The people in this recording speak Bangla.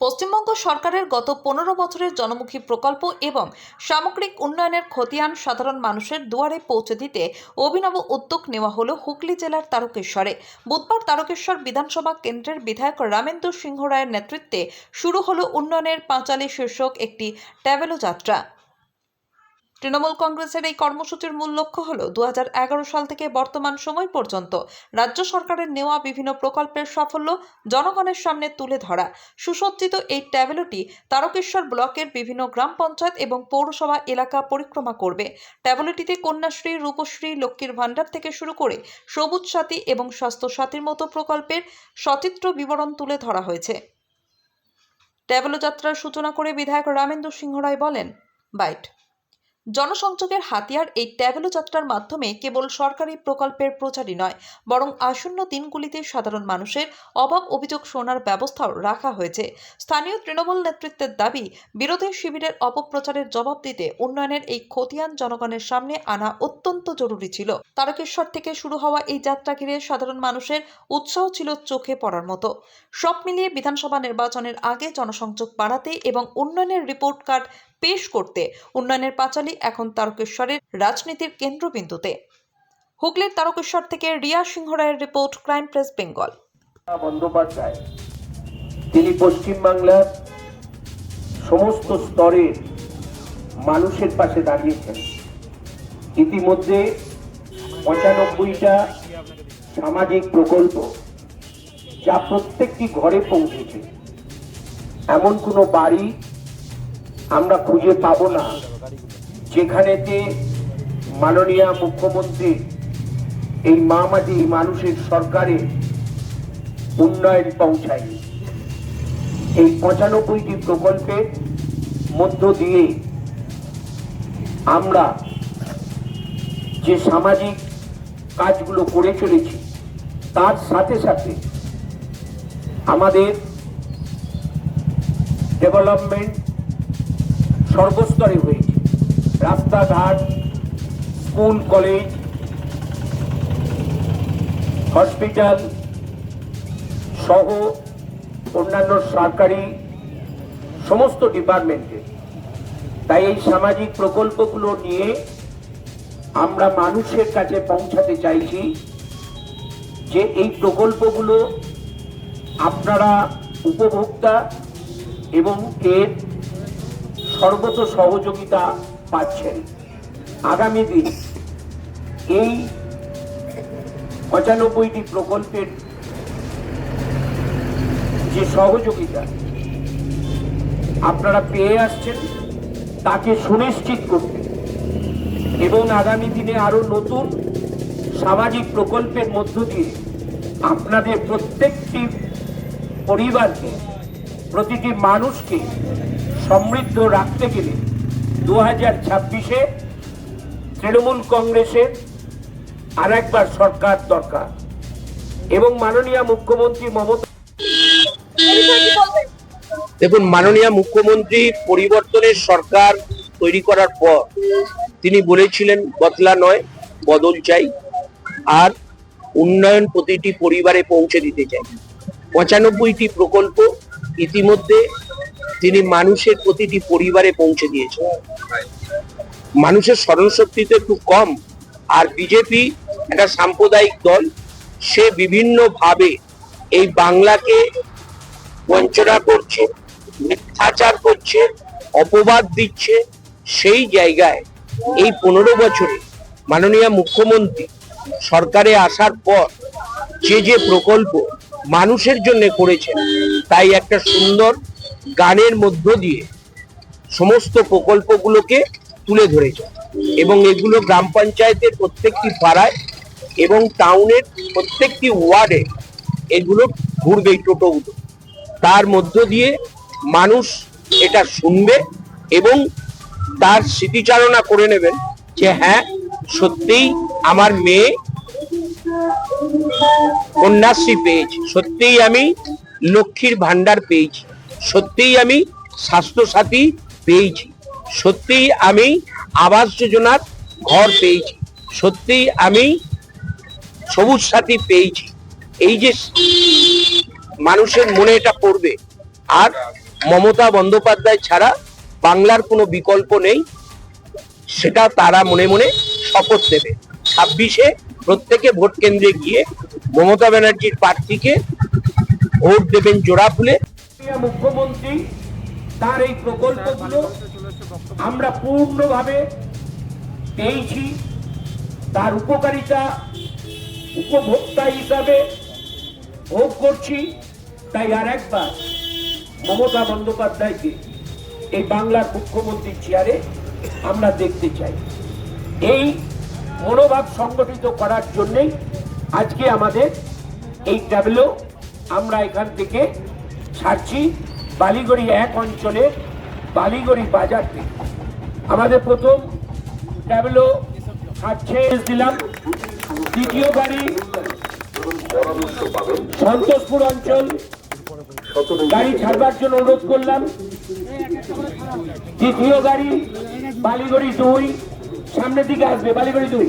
পশ্চিমবঙ্গ সরকারের গত 15 বছরের জনমুখী প্রকল্প এবং সামগ্রিক উন্নয়নের খতিয়ান সাধারণ মানুষের দুয়ারে পৌঁছে দিতে অভিনব উদ্যোগ নেওয়া হলো হুগলি জেলার তারকেশ্বরে। বুধবার তারকেশ্বর বিধানসভা কেন্দ্রের বিধায়ক রামেন্দু সিংহ রায়ের নেতৃত্বে শুরু হলো উন্নয়নের পাঁচালী শীর্ষক একটি ট্যাবেলো যাত্রা। তৃণমূল কংগ্রেসের এই কর্মসূচির মূল লক্ষ্য হল 2011 সাল থেকে বর্তমান সময় পর্যন্ত রাজ্য সরকারের নেওয়া বিভিন্ন প্রকল্পের সাফল্য জনগণের সামনে তুলে ধরা। সুসজ্জিত এই ট্যাবলোটি তারকেশ্বর ব্লকের বিভিন্ন গ্রাম পঞ্চায়েত এবং পৌরসভা এলাকা পরিক্রমা করবে। ট্যাবলোটিতে কন্যাশ্রী, রূপশ্রী, লক্ষ্মীর ভাণ্ডার থেকে শুরু করে সবুজ সাথী এবং স্বাস্থ্য সাথীর মতো প্রকল্পের সচিত্র বিবরণ তুলে ধরা হয়েছে। ট্যাবলো যাত্রার সূচনা করে বিধায়ক রামেন্দু সিংহ রায় বলেন, বাইট জনসংযোগের হাতিয়ার এই ট্যাবলো যাত্রার মাধ্যমে কেবল সরকারি প্রকল্পের প্রচারই নয়, বরং আসন্ন দিনগুলিতে সাধারণ মানুষের অভাব অভিযোগ শোনার ব্যবস্থাও রাখা হয়েছে। স্থানীয় তৃণমূল নেতৃত্বের দাবি, বিরোধী শিবিরের অপপ্রচারের জবাব দিতে উন্নয়নের এই খতিয়ান জনগণের সামনে আনা অত্যন্ত জরুরি ছিল। তারকেশ্বর থেকে শুরু হওয়া এই যাত্রা ঘিরে সাধারণ মানুষের উৎসাহ ছিল চোখে পড়ার মতো। সব মিলিয়ে বিধানসভা নির্বাচনের আগে জনসংযোগ বাড়াতে এবং উন্নয়নের রিপোর্ট কার্ড পেশ করতে উন্নয়নের পাঁচালী এখন তারকেশ্বরের রাজনীতির কেন্দ্রবিন্দুতে। হুগলির তারকেশ্বর থেকে রিয়া সিংহ রায়ের report, crime press Bengal. Bandyopadhyay তিনি পশ্চিমবাংলার সমস্ত স্তরের মানুষের পাশে দাঁড়িয়েছেন। ইতিমধ্যে 95টা সামাজিক প্রকল্প যা প্রত্যেকটি ঘরে পৌঁছেছে। এমন কোনো বাড়ি আমরা খুঁজে পাবো না যেখানেতে মাননীয় মুখ্যমন্ত্রী এই মামাটি মানুষের সরকারে উন্নয়ন পৌঁছায়নি। এই 95টি প্রকল্পের মধ্য দিয়ে আমরা যে সামাজিক কাজগুলো করে চলেছি, তার সাথে সাথে আমাদের ডেভেলপমেন্ট সর্বস্তরে হয়েছে। রাস্তাঘাট, স্কুল, কলেজ, হসপিটাল সহ অন্যান্য সরকারি সমস্ত ডিপার্টমেন্টে। তাই এই সামাজিক প্রকল্পগুলো নিয়ে আমরা মানুষের কাছে পৌঁছাতে চাইছি যে এই প্রকল্পগুলো আপনারা উপভোক্তা এবং এর সর্বত সহযোগিতা পাচ্ছেন। আগামী দিন এই 95টি প্রকল্পের যে সহযোগিতা আপনারা পেয়ে আসছেন তাকে সুনিশ্চিত করতে এবং আগামী দিনে আরো নতুন সামাজিক প্রকল্পের মধ্য দিয়ে আপনাদের প্রত্যেকটি পরিবারকে, প্রতিটি মানুষকে সমৃদ্ধ রাখতে গেলে 2026-এ তৃণমূল কংগ্রেসের আরেকবার সরকার দরকার এবং মাননীয় মুখ্যমন্ত্রী মমতা। দেখুন, মাননীয় মুখ্যমন্ত্রী পরিবর্তনের সরকার তৈরি করার পর তিনি বলেছিলেন বদলা নয়, বদল চাই, আর উন্নয়ন প্রতিটি পরিবারে পৌঁছে দিতে চাই। 95টি প্রকল্প ইতিমধ্যে তিনি মানুষের প্রতিটি পরিবারে পৌঁছে দিয়েছেন। মানুষের স্মরণশক্তি তো একটু কম, আর বিজেপি একটা সাম্প্রদায়িক দল, সে বিভিন্ন ভাবে এই বাংলাকে বঞ্চনা করছে, মিথ্যাচার করছে, অপবাদ দিচ্ছে। সেই জায়গায় এই 15 বছরে মাননীয় মুখ্যমন্ত্রী সরকারে আসার পর যে যে প্রকল্প মানুষের জন্য করেছেন, তাই একটা সুন্দর গানের মধ্য দিয়ে সমস্ত প্রকল্পগুলোকে তুলে ধরেছে এবং এগুলো গ্রাম পঞ্চায়েতের প্রত্যেকটি পাড়ায় এবং টাউনের প্রত্যেকটি ওয়ার্ডে এগুলো ঘুরবে টোটোগুলো। তার মধ্য দিয়ে মানুষ এটা শুনবে এবং তার স্মৃতিচারণা করে নেবেন যে হ্যাঁ, সত্যিই আমার মেয়ে কন্যাশ্রী পেয়েছি, সত্যিই আমি লক্ষ্মীর ভাণ্ডার পেয়েছি, সত্যিই আমি স্বাস্থ্য সাথী পেয়েছি, সত্যিই আমি আবাস যোজনার ঘর পেয়েছি, সত্যিই আমি সবুজ সাথী পেয়েছি। এই যে মানুষের মনে এটা পড়বে, আর মমতা বন্দ্যোপাধ্যায় ছাড়া বাংলার কোনো বিকল্প নেই, সেটা তারা মনে মনে শপথ নেবে। 26-এ প্রত্যেকে ভোট কেন্দ্রে গিয়ে মমতা ব্যানার্জির প্রার্থীকে ভোট দেবেন জোড়া ফুলে। মুখ্যমন্ত্রী তার এই প্রকল্পগুলো আমরা পূর্ণভাবে পেয়েছি, তার উপকারিতা উপভোক্তা হিসাবে ভোগ করছি। তাই আর একবার মমতা বন্দ্যোপাধ্যায়কে এই বাংলার মুখ্যমন্ত্রীর চেয়ারে আমরা দেখতে চাই। এই মনোভাব সংগঠিত করার জন্যই আজকে আমাদের এই ট্যাবলো আমরা এখান থেকে ছাড়ছি বালিগড়ি 1 অঞ্চলের বালিগড়ি বাজার থেকে। আমাদের প্রথম ট্যাবলো ছাড়ছে দিলাম, দ্বিতীয় গাড়ি সন্তোষপুর অঞ্চল গাড়ি ছাড়বার জন্য অনুরোধ করলাম, দ্বিতীয় গাড়ি বালিগড়ি 2 সামনের দিকে আসবে, বালিগড়ি 2।